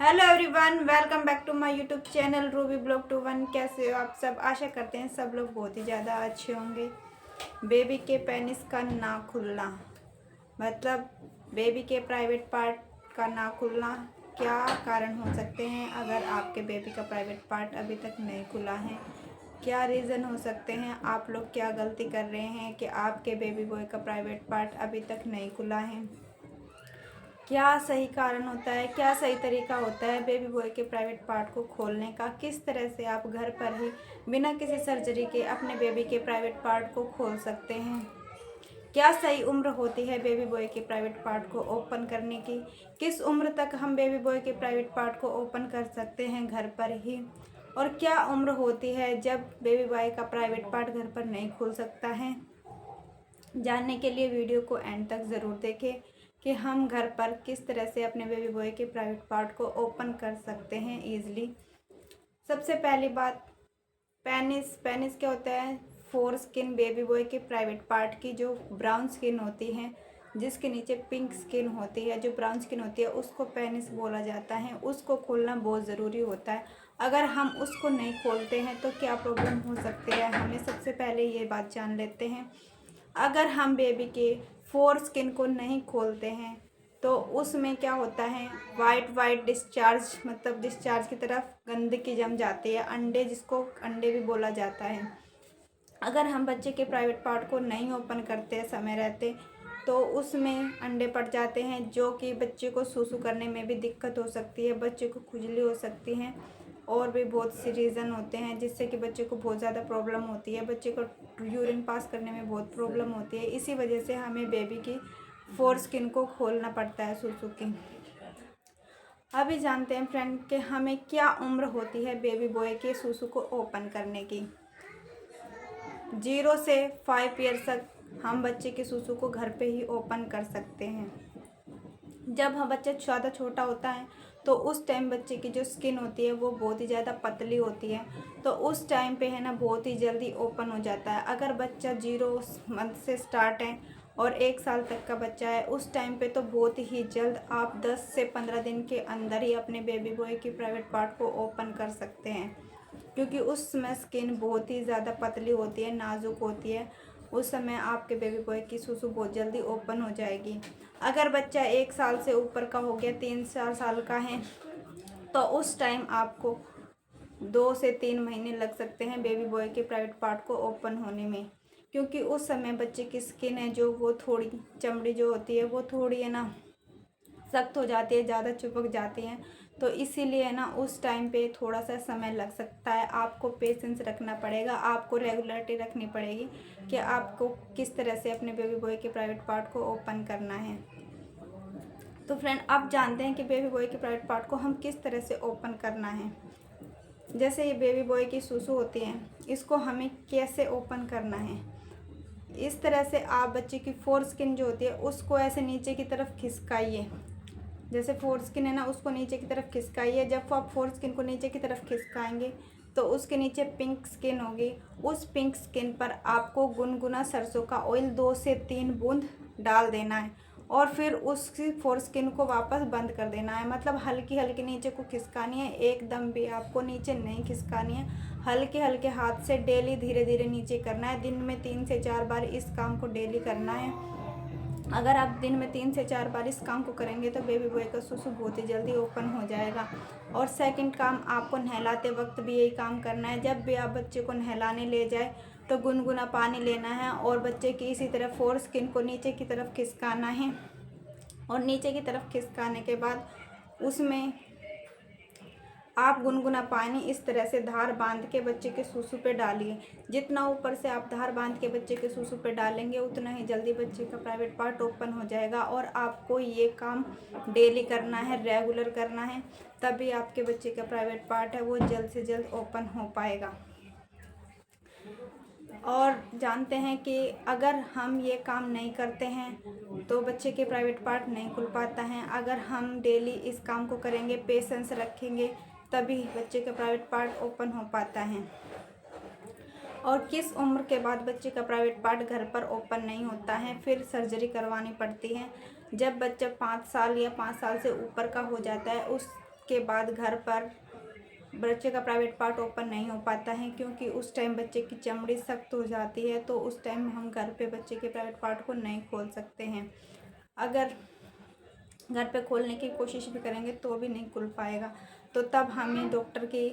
Hello everyone, welcome back to my YouTube channel Ruby Blog 21। कैसे हो आप सब? आशा करते हैं सब लोग बहुत ही ज़्यादा अच्छे होंगे। बेबी के पेनिस का ना खुलना मतलब बेबी के प्राइवेट पार्ट का ना खुलना क्या कारण हो सकते हैं? अगर आपके बेबी का प्राइवेट पार्ट अभी तक नहीं खुला है, क्या रीज़न हो सकते हैं? आप लोग क्या गलती कर रहे हैं कि आपके बेबी बॉय का प्राइवेट पार्ट अभी तक नहीं खुला है? क्या सही कारण होता है, क्या सही तरीका होता है बेबी बॉय के प्राइवेट पार्ट को खोलने का? किस तरह से आप घर पर ही बिना किसी सर्जरी के अपने बेबी के प्राइवेट पार्ट को खोल सकते हैं? क्या सही उम्र होती है बेबी बॉय के प्राइवेट पार्ट को ओपन करने की? किस उम्र तक हम बेबी बॉय के प्राइवेट पार्ट को ओपन कर सकते हैं घर पर ही? और क्या उम्र होती है जब बेबी बॉय का प्राइवेट पार्ट घर पर नहीं खुल सकता है? जानने के लिए वीडियो को एंड तक ज़रूर देखें कि हम घर पर किस तरह से अपने बेबी बॉय के प्राइवेट पार्ट को ओपन कर सकते हैं ईजिली। सबसे पहली बात, पेनिस क्या होता है? फोर स्किन बेबी बॉय के प्राइवेट पार्ट की जो ब्राउन स्किन होती है, जिसके नीचे पिंक स्किन होती है, जो ब्राउन स्किन होती है उसको पेनिस बोला जाता है। उसको खोलना बहुत ज़रूरी होता है। अगर हम उसको नहीं खोलते हैं तो क्या प्रॉब्लम हो सकती है, हमें सबसे पहले ये बात जान लेते हैं। अगर हम बेबी के फोर स्किन को नहीं खोलते हैं तो उसमें क्या होता है, वाइट वाइट डिस्चार्ज मतलब डिस्चार्ज की तरफ गंदगी जम जाती है, अंडे, जिसको अंडे भी बोला जाता है। अगर हम बच्चे के प्राइवेट पार्ट को नहीं ओपन करते समय रहते तो उसमें अंडे पड़ जाते हैं, जो कि बच्चे को सूसू करने में भी दिक्कत हो सकती है, बच्चे को खुजली हो सकती है और भी बहुत सी रीज़न होते हैं जिससे कि बच्चे को बहुत ज़्यादा प्रॉब्लम होती है, बच्चे को यूरिन पास करने में बहुत प्रॉब्लम होती है। इसी वजह से हमें बेबी की फोर स्किन को खोलना पड़ता है सूसू की। अभी जानते हैं फ्रेंड कि हमें क्या उम्र होती है बेबी बॉय के सूसू को ओपन करने की। 0 से 5 ईयर्स तक हम बच्चे के सूसू को घर पे ही ओपन कर सकते हैं। जब हम बच्चा ज़्यादा छोटा होता है तो उस टाइम बच्चे की जो स्किन होती है वो बहुत ही ज़्यादा पतली होती है, तो उस टाइम पे है ना बहुत ही जल्दी ओपन हो जाता है। अगर बच्चा 0 मंथ से स्टार्ट है और 1 साल तक का बच्चा है, उस टाइम पे तो बहुत ही जल्द आप 10 से 15 दिन के अंदर ही अपने बेबी बॉय की प्राइवेट पार्ट को ओपन कर सकते हैं, क्योंकि उस समय स्किन बहुत ही ज़्यादा पतली होती है, नाजुक होती है। उस समय आपके बेबी बॉय की सूसू बहुत जल्दी ओपन हो जाएगी। अगर बच्चा 1 साल से ऊपर का हो गया, 3-4 साल का है, तो उस टाइम आपको 2 से 3 महीने लग सकते हैं बेबी बॉय के प्राइवेट पार्ट को ओपन होने में, क्योंकि उस समय बच्चे की स्किन है जो वो थोड़ी चमड़ी जो होती है वो थोड़ी है ना सख्त हो जाती है, ज़्यादा चिपक जाती हैं, तो इसीलिए ना उस टाइम पे थोड़ा सा समय लग सकता है। आपको पेशेंस रखना पड़ेगा, आपको रेगुलरिटी रखनी पड़ेगी कि आपको किस तरह से अपने बेबी बॉय के प्राइवेट पार्ट को ओपन करना है। तो फ्रेंड, आप जानते हैं कि बेबी बॉय के प्राइवेट पार्ट को हम किस तरह से ओपन करना है। जैसे ये बेबी बॉय की सूसू होती है, इसको हमें कैसे ओपन करना है। इस तरह से आप बच्चे की फोर स्किन जो होती है उसको ऐसे नीचे की तरफ खिसकाइए। जैसे फोर स्किन है ना, उसको नीचे की तरफ खिसकाइए। जब आप फोर स्किन को नीचे की तरफ खिसकाएंगे तो उसके नीचे पिंक स्किन होगी। उस पिंक स्किन पर आपको गुनगुना सरसों का ऑयल 2 से 3 बूंद डाल देना है और फिर उसकी फोर स्किन को वापस बंद कर देना है। मतलब हल्की हल्की नीचे को खिसकानी है, एकदम भी आपको नीचे नहीं खिसकानी है। हल्के हल्के हाथ से डेली धीरे धीरे नीचे करना है। दिन में 3 से 4 बार इस काम को डेली करना है। अगर आप दिन में 3 से 4 बार इस काम को करेंगे तो बेबी बॉय का सूसू बहुत ही जल्दी ओपन हो जाएगा। और सेकंड काम, आपको नहलाते वक्त भी यही काम करना है। जब भी आप बच्चे को नहलाने ले जाए तो गुनगुना पानी लेना है और बच्चे की इसी तरह फोर स्किन को नीचे की तरफ खिसकाना है। और नीचे की तरफ खिसकाने के बाद उसमें आप गुनगुना पानी इस तरह से धार बांध के बच्चे के सूसू पे डालिए। जितना ऊपर से आप धार बांध के बच्चे के सूसू पे डालेंगे उतना ही जल्दी बच्चे का प्राइवेट पार्ट ओपन हो जाएगा। और आपको ये काम डेली करना है, रेगुलर करना है, तभी आपके बच्चे का प्राइवेट पार्ट है वो जल्द से जल्द ओपन हो पाएगा। और जानते हैं कि अगर हम ये काम नहीं करते हैं तो बच्चे के प्राइवेट पार्ट नहीं खुल पाता है। अगर हम डेली इस काम को करेंगे, पेशेंस रखेंगे, तभी बच्चे का प्राइवेट पार्ट ओपन हो पाता है। और किस उम्र के बाद बच्चे का प्राइवेट पार्ट घर पर ओपन नहीं होता है, फिर सर्जरी करवानी पड़ती है। जब बच्चा 5 साल या 5 साल से ऊपर का हो जाता है, उस के बाद घर पर बच्चे का प्राइवेट पार्ट ओपन नहीं हो पाता है, क्योंकि उस टाइम बच्चे की चमड़ी सख्त हो जाती है। तो उस टाइम हम घर पे बच्चे के प्राइवेट पार्ट को नहीं खोल सकते हैं। अगर घर पे खोलने की कोशिश भी करेंगे तो भी नहीं खुल पाएगा। तो तब हमें डॉक्टर की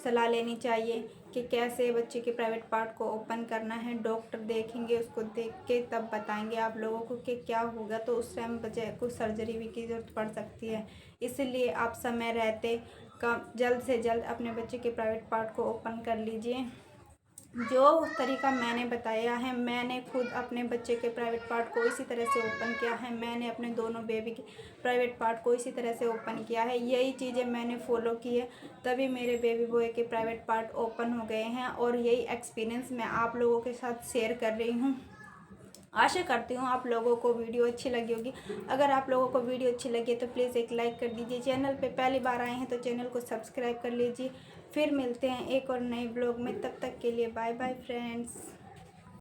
सलाह लेनी चाहिए कि कैसे बच्चे के प्राइवेट पार्ट को ओपन करना है। डॉक्टर देखेंगे, उसको देख के तब बताएंगे आप लोगों को कि क्या होगा। तो उस टाइम बच्चे को सर्जरी भी की ज़रूरत पड़ सकती है। इसलिए आप समय रहते कम जल्द से जल्द अपने बच्चे के प्राइवेट पार्ट को ओपन कर लीजिए। जो तरीका मैंने बताया है, मैंने खुद अपने बच्चे के प्राइवेट पार्ट को इसी तरह से ओपन किया है। मैंने अपने दोनों बेबी के प्राइवेट पार्ट को इसी तरह से ओपन किया है। यही चीज़ें मैंने फॉलो की है, तभी मेरे बेबी बॉय के प्राइवेट पार्ट ओपन हो गए हैं। और यही एक्सपीरियंस मैं आप लोगों के साथ शेयर कर रही हूँ। आशा करती हूँ आप लोगों को वीडियो अच्छी लगी होगी। अगर आप लोगों को वीडियो अच्छी लगी है तो प्लीज़ एक लाइक कर दीजिए। चैनल पे पहली बार आए हैं तो चैनल को सब्सक्राइब कर लीजिए। फिर मिलते हैं एक और नए ब्लॉग में, तब तक के लिए बाय बाय फ्रेंड्स।